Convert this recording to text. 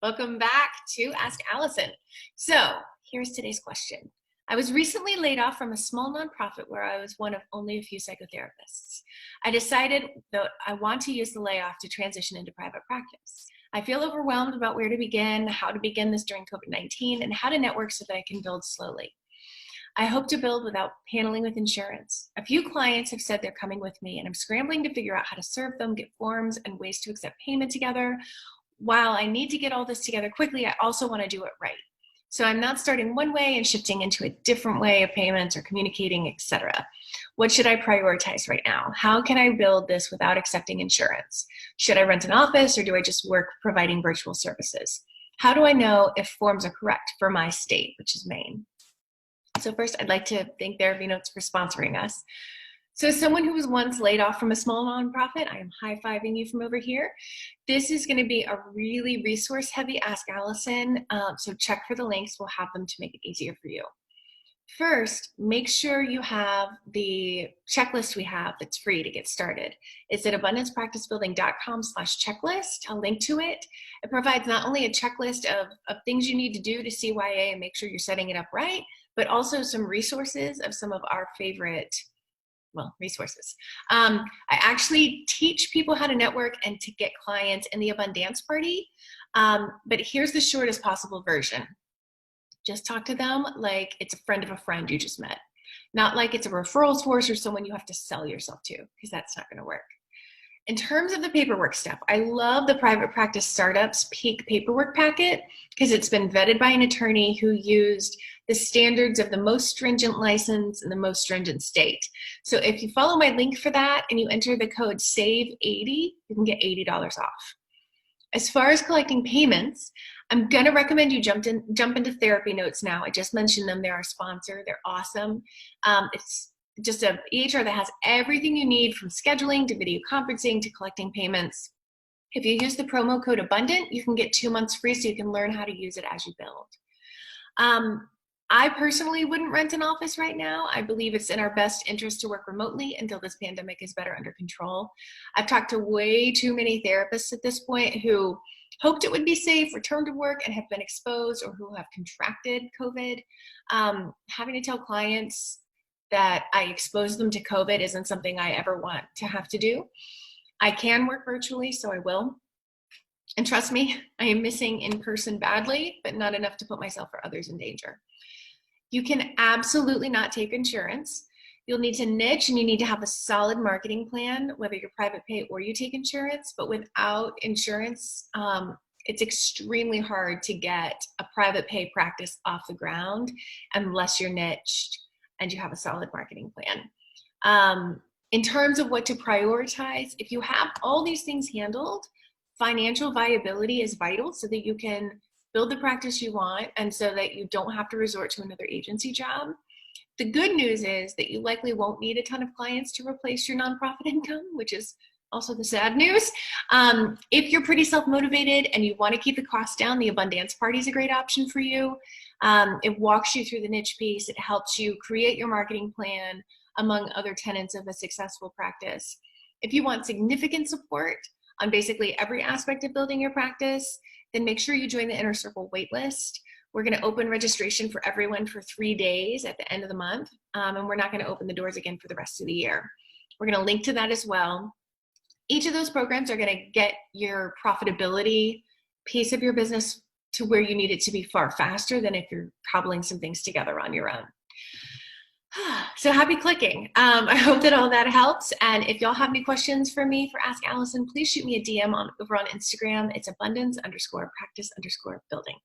Welcome back to Ask Allison. So here's today's question. I was recently laid off from a small nonprofit where I was one of only a few psychotherapists. I decided that I want to use the layoff to transition into private practice. I feel overwhelmed about where to begin, how to begin this during COVID-19, and how to network so that I can build slowly. I hope to build without paneling with insurance. A few clients have said they're coming with me, and I'm scrambling to figure out how to serve them, get forms, and ways to accept payment together. While I need to get all this together quickly, I also want to do it right. So I'm not starting one way and shifting into a different way of payments or communicating, etc. What should I prioritize right now? How can I build this without accepting insurance? Should I rent an office or do I just work providing virtual services? How do I know if forms are correct for my state, which is Maine? So first, I'd like to thank TherapyNotes for sponsoring us. So as someone who was once laid off from a small nonprofit, I am high-fiving you from over here. This is going to be a really resource-heavy Ask Allison, so check for the links. We'll have them to make it easier for you. First, make sure you have the checklist we have that's free to get started. It's at abundancepracticebuilding.com/checklist. I'll link to it. It provides not only a checklist of things you need to do to CYA and make sure you're setting it up right, but also some resources of some of our favorite resources. I actually teach people how to network and to get clients in the Abundance Party, but here's the shortest possible version. Just talk to them like it's a friend of a friend you just met, not like it's a referral source or someone you have to sell yourself to, because that's not going to work. In terms of the paperwork stuff, I love the Private Practice Startups Peak paperwork packet because it's been vetted by an attorney who used the standards of the most stringent license in the most stringent state. So if you follow my link for that and you enter the code SAVE80, you can get $80 off. As far as collecting payments, I'm gonna recommend you jump into TherapyNotes now. I just mentioned them, they're our sponsor, they're awesome. It's just a EHR that has everything you need from scheduling to video conferencing to collecting payments. If you use the promo code ABUNDANT, you can get 2 months free so you can learn how to use it as you build. I personally wouldn't rent an office right now. I believe it's in our best interest to work remotely until this pandemic is better under control. I've talked to way too many therapists at this point who hoped it would be safe, returned to work, and have been exposed or who have contracted COVID. Having to tell clients that I expose them to COVID isn't something I ever want to have to do. I can work virtually, so I will. And trust me, I am missing in person badly, but not enough to put myself or others in danger. You can absolutely not take insurance. You'll need to niche and you need to have a solid marketing plan, whether you're private pay or you take insurance, but without insurance, it's extremely hard to get a private pay practice off the ground unless you're niched and you have a solid marketing plan. In terms of what to prioritize, if you have all these things handled, financial viability is vital so that you can build the practice you want and so that you don't have to resort to another agency job. The good news is that you likely won't need a ton of clients to replace your nonprofit income, which is also the sad news. If you're pretty self-motivated and you want to keep the costs down, the Abundance Party is a great option for you. It walks you through the niche piece. It helps you create your marketing plan, among other tenets of a successful practice. If you want significant support on basically every aspect of building your practice, then make sure you join the Inner Circle waitlist. We're going to open registration for everyone for 3 days at the end of the month, and we're not going to open the doors again for the rest of the year. We're going to link to that as well. Each of those programs are going to get your profitability piece of your business to where you need it to be far faster than if you're cobbling some things together on your own. So happy clicking. I hope that all that helps. And if y'all have any questions for me for Ask Allison, please shoot me a DM over on Instagram. It's abundance_practice_building.